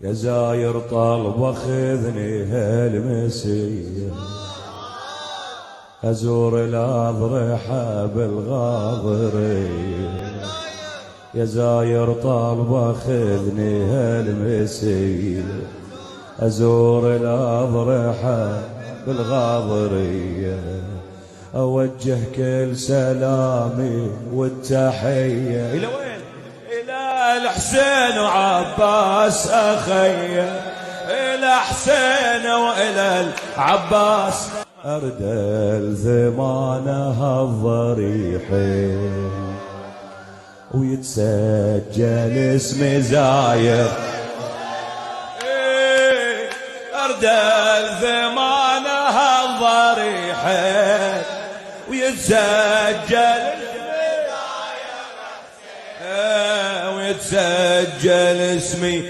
يا زاير طلب خذني هالمسية أزور الأضرحة بالغاضرية يا زاير طلب خذني هالمسية أزور الأضرحة بالغاضرية أوجه كل سلامي والتحية إلى وين؟ إلى الحسين وعباس أخي إلى حسين وإلى العباس أردل ثمانها الضريحين ويتسجل اسمي زاير أردل ثمانها الضريحين ويتسجل ويتسجل اسمي